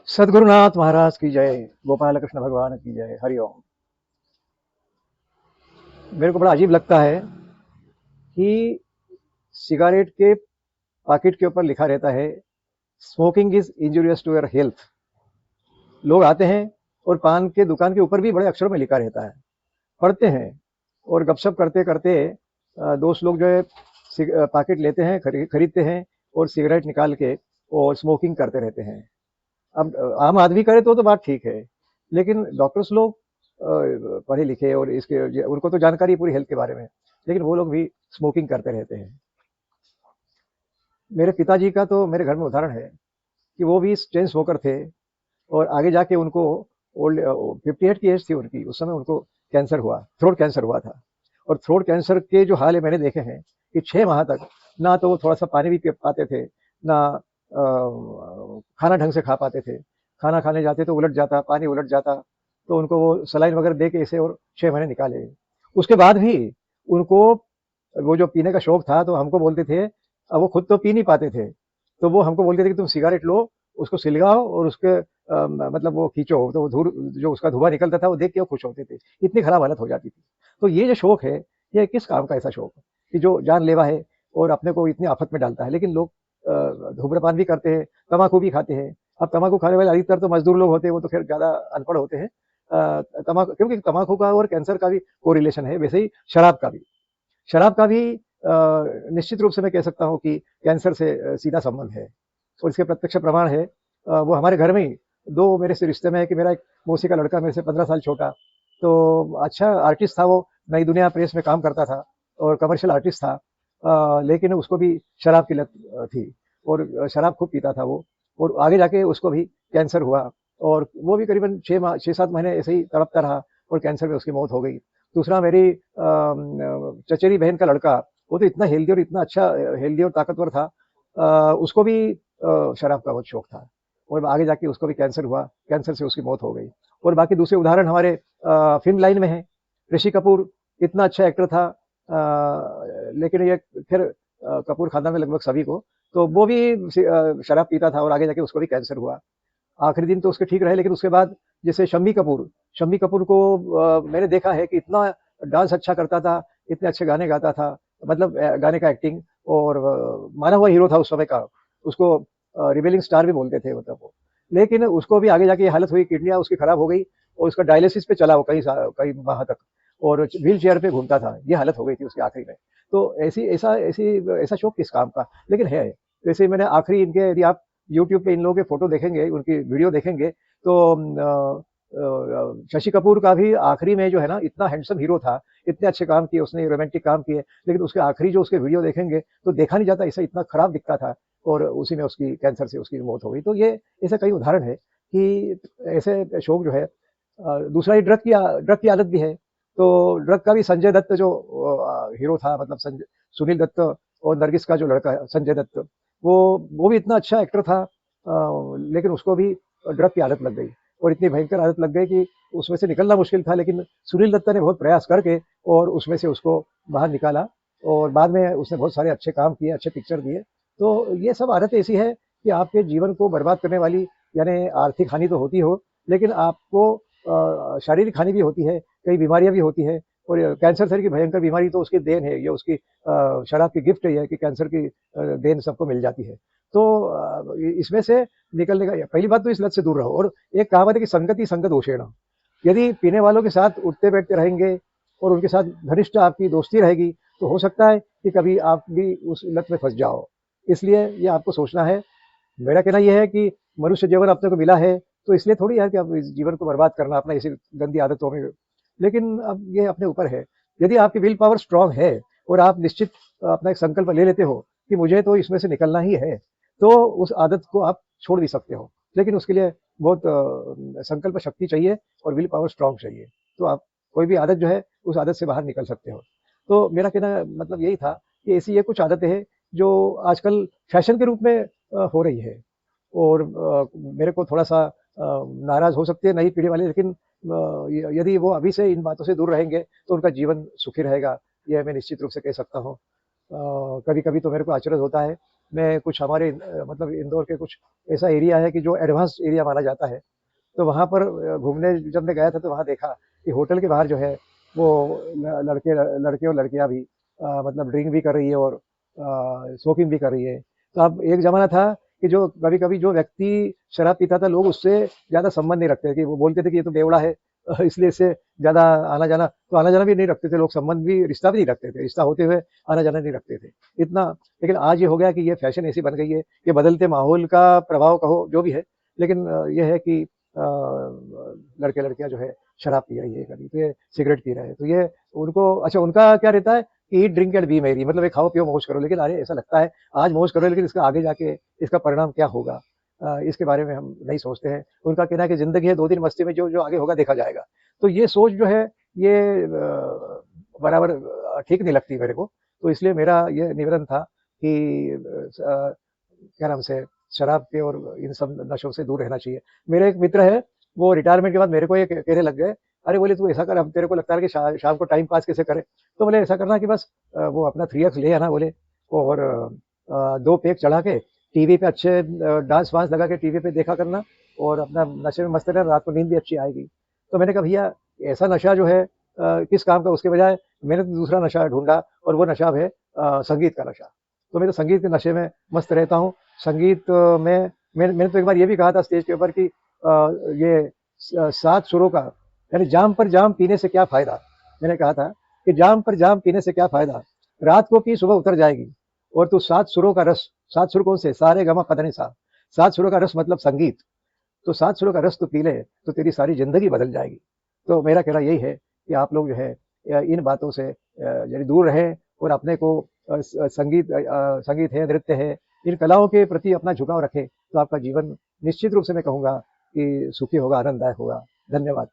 सद्गुरुनाथ महाराज की जय। गोपाल कृष्ण भगवान की जय। हरिओम। मेरे को बड़ा अजीब लगता है कि सिगारेट के पैकेट के ऊपर लिखा रहता है smoking is injurious to your health. लोग आते हैं और पान के दुकान के ऊपर भी बड़े अक्षरों में लिखा रहता है, पढ़ते हैं और गपशप करते करते दोस्त लोग जो है पैकेट लेते हैं, खरीदते हैं और सिगरेट निकाल के और स्मोकिंग करते रहते हैं। अब आम आदमी करे तो बात ठीक है, लेकिन डॉक्टर्स लोग पढ़े लिखे और इसके उनको तो जानकारी है पूरी हेल्थ के बारे में, लेकिन वो लोग भी स्मोकिंग करते रहते हैं। मेरे पिताजी का तो मेरे घर में उदाहरण है कि वो भी चेन स्मोकर थे और आगे जाके उनको ओल्ड 58 की एज थी उनकी, उस समय उनको कैंसर हुआ, थ्रोट कैंसर हुआ था। और थ्रोट कैंसर के जो हाल है मैंने देखे हैं कि 6 माह तक ना तो वो थोड़ा सा पानी भी पी पाते थे, ना खाना ढंग से खा पाते थे। खाना खाने जाते तो उलट जाता, पानी उलट जाता, तो उनको वो सलाइन वगैरह दे के इसे और 6 महीने निकाले। उसके बाद भी उनको वो जो पीने का शौक था, तो हमको बोलते थे, अब वो खुद तो पी नहीं पाते थे, तो वो हमको बोलते थे कि तुम सिगारेट लो, उसको सिलगाओ और उसके मतलब वो खींचो, तो वो धूर जो उसका धुआं निकलता था वो देख के वो खुश होते थे। इतनी खराब हालत हो जाती थी। तो ये जो शौक है, ये किस काम का ऐसा शौक कि जो जानलेवा है और अपने को इतनी आफत में डालता है। लेकिन लोग धूम्रपान भी करते हैं, तम्बाकू भी खाते हैं। अब तम्बाकू खाने वाले अधिकतर तो मजदूर लोग होते हैं, वो तो खैर ज्यादा अनपढ़ होते हैं। तम्बाकू, क्योंकि तम्बाकू का और कैंसर का भी कोरिलेशन है, वैसे ही शराब का भी निश्चित रूप से मैं कह सकता हूँ कि कैंसर से सीधा संबंध है और इसके प्रत्यक्ष प्रमाण है। वो हमारे घर में ही दो मेरे से रिश्ते में है कि मेरा एक मौसी का लड़का मेरे से 15 साल छोटा, तो अच्छा आर्टिस्ट था वो, नई दुनिया प्रेस में काम करता था और कमर्शियल आर्टिस्ट था। लेकिन उसको भी शराब की लत थी और शराब खूब पीता था वो, और आगे जाके उसको भी कैंसर हुआ और वो भी करीबन 6-7 महीने ऐसे ही तड़पता रहा और कैंसर में उसकी मौत हो गई। दूसरा मेरी चचेरी बहन का लड़का, वो तो इतना हेल्दी और इतना अच्छा हेल्दी और ताकतवर था, उसको भी शराब का बहुत शौक था और आगे जाके उसको भी कैंसर हुआ, कैंसर से उसकी मौत हो गई। और बाकी दूसरे उदाहरण हमारे फिल्म लाइन में है। ऋषि कपूर इतना अच्छा एक्टर था, लेकिन ये फिर कपूर खानदान में लगभग सभी को, तो वो भी शराब पीता था और आगे जाके उसको भी कैंसर हुआ। आखिरी दिन तो उसके ठीक रहे, लेकिन उसके बाद जैसे शम्मी कपूर को मैंने देखा है कि इतना डांस अच्छा करता था, इतने अच्छे गाने गाता था, मतलब गाने का एक्टिंग, और माना हुआ हीरो था उस समय का। उसको रिवेलिंग स्टार भी बोलते थे, मतलब वो। लेकिन उसको भी आगे जाके ये हालत हुई, किडनियां उसकी खराब हो गई और उसका डायलिसिस पे चला वो कई माह तक, और व्हील चेयर पे घूमता था। ये हालत हो गई थी उसकी आखिरी में। तो ऐसा शौक किस काम का, लेकिन है। जैसे मैंने आखिरी इनके, यदि आप यूट्यूब पे इन लोगों के फोटो देखेंगे, उनकी वीडियो देखेंगे, तो शशि कपूर का भी आखिरी में जो है ना, इतना हैंडसम हीरो था, इतने अच्छे काम किए उसने, रोमांटिक काम किए, लेकिन उसके आखिरी जो उसके वीडियो देखेंगे तो देखा नहीं जाता, ऐसा इतना खराब दिखता था और उसी में उसकी कैंसर से उसकी मौत हो गई। तो ये ऐसे कई उदाहरण है कि ऐसे शौक जो है। दूसरा ही ड्रग की आदत भी है। तो ड्रग का भी संजय दत्त जो हीरो था, मतलब सुनील दत्त और नरगिस का जो लड़का है संजय दत्त, वो भी इतना अच्छा एक्टर था, लेकिन उसको भी ड्रग की आदत लग गई और इतनी भयंकर आदत लग गई कि उसमें से निकलना मुश्किल था। लेकिन सुनील दत्ता ने बहुत प्रयास करके और उसमें से उसको बाहर निकाला और बाद में उसने बहुत सारे अच्छे काम किए, अच्छे पिक्चर दिए। तो ये सब आदत ऐसी है कि आपके जीवन को बर्बाद करने वाली, यानी आर्थिक हानि तो होती हो, लेकिन आपको शारीरिक हानि भी होती है, कई बीमारियां भी होती है। और कैंसर सर की भयंकर बीमारी तो उसकी देन है, ये उसकी शराब की गिफ्ट है कि कैंसर की देन सबको मिल जाती है। तो इसमें से निकलने का पहली बात तो इस लत से दूर रहो। और एक कहावत है कि संगति संगत होशेण। यदि पीने वालों के साथ उठते बैठते रहेंगे और उनके साथ घनिष्ठ आपकी दोस्ती रहेगी, तो हो सकता है कि कभी आप भी उस लत में फंस जाओ। इसलिए ये आपको सोचना है। मेरा कहना यह है कि मनुष्य जीवन अपने को मिला है, तो इसलिए थोड़ी है कि आप इस जीवन को बर्बाद करना अपना इसी गंदी आदतों में। लेकिन अब ये अपने ऊपर है। यदि आपकी विल पावर स्ट्रांग है और आप निश्चित अपना एक संकल्प ले लेते हो कि मुझे तो इसमें से निकलना ही है, तो उस आदत को आप छोड़ भी सकते हो। लेकिन उसके लिए बहुत संकल्प शक्ति चाहिए और विल पावर स्ट्रांग चाहिए। तो आप कोई भी आदत जो है, उस आदत से बाहर निकल सकते हो। तो मेरा कहना मतलब यही था कि ऐसी ये कुछ आदतें हैं जो आजकल फैशन के रूप में हो रही है। और मेरे को थोड़ा-सा नाराज़ हो सकते हैं नई पीढ़ी वाले, लेकिन यदि वो अभी से इन बातों से दूर रहेंगे, तो उनका जीवन सुखी रहेगा, ये मैं निश्चित रूप से कह सकता हूँ। कभी-कभी तो मेरे को अचरज होता है में कुछ हमारे मतलब इंदौर के कुछ ऐसा एरिया है कि जो एडवांस एरिया माना जाता है। तो वहाँ पर घूमने जब मैं गया था तो वहाँ देखा कि होटल के बाहर जो है वो लड़के लड़के और लड़कियाँ भी मतलब ड्रिंक भी कर रही है और स्मोकिंग भी कर रही है। तो अब एक ज़माना था कि जो कभी-कभी जो व्यक्ति शराब पीता था लोग उससे ज़्यादा संबंध नहीं रखते थे कि वो बोलते थे कि ये तो बेवड़ा है इसलिए इससे ज़्यादा आना-जाना तो आना-जाना भी नहीं रखते थे लोग, संबंध भी रिश्ता भी नहीं रखते थे, रिश्ता होते हुए आना-जाना नहीं रखते थे। इतना लेकिन आज ये हो गया कि ये फैशन ऐसी बन गई है कि बदलते माहौल का प्रभाव कहो जो भी है, लेकिन ये है कि लड़के-लड़कियाँ जो है शराब पी रही है कभी, तो ये सिगरेट पी रहे हैं, तो ये उनको अच्छा उनका क्या रहता है कि ईट, ड्रिंक एंड बी मैरी मतलब ये खाओ-पियो मौज करो, लेकिन अरे ऐसा लगता है आज मौज करो लेकिन इसका आगे जाके इसका परिणाम क्या होगा? इसके बारे में हम नहीं सोचते हैं। उनका कहना है कि ज़िंदगी है 2 दिन मस्ती में जो आगे होगा देखा जाएगा। तो ये सोच जो है ये बराबर ठीक नहीं लगती मेरे को। तो इसलिए मेरा ये निवेदन था कि क्या नाम से शराब के और इन सब नशों से दूर रहना चाहिए। मेरे एक मित्र है, वो रिटायरमेंट के बाद मेरे को ये कहने लग गए, "अरे!" बोले, "तू ऐसा कर अब तेरे को लगता है कि शाम को टाइम पास कैसे करें?" तो बोले, "ऐसा करना कि बस वो अपना 3 एक्स ले आना" बोले और 2 पैक चढ़ा के टीवी पे अच्छे डांस-वांस लगा के टीवी पे देखा करना और अपना नशे में मस्त रहना, रात को नींद भी अच्छी आएगी। तो मैंने कहा, "भैया ऐसा नशा जो है किस काम का?" उसके बजाय मैंने तो दूसरा नशा ढूँढा और वो नशा है संगीत का नशा। तो मैं तो संगीत के नशे में मस्त रहता हूँ। संगीत में मैंने तो एक बार ये भी कहा था स्टेज के ऊपर कि ये 7 सुरों का यानी जाम पर जाम पीने से क्या फ़ायदा? मैंने कहा था कि जाम पर जाम पीने से क्या फ़ायदा? रात को पी सुबह उतर जाएगी और तू 7 सुरों का रस 7 सुर कौन से? सा रे ग म प ध नि सा। 7 सुरों का रस मतलब संगीत। तो 7 सुरों का रस तू पी ले, तो तेरी सारी ज़िंदगी बदल जाएगी। तो मेरा कहना यही है कि आप लोग जो है इन बातों से यानी दूर रहें और अपने को संगीत है, नृत्य है, इन कलाओं के प्रति अपना झुकाव रखें, तो आपका जीवन निश्चित रूप से मैं कहूँगा कि सुखी होगा, आनंददायक होगा। धन्यवाद।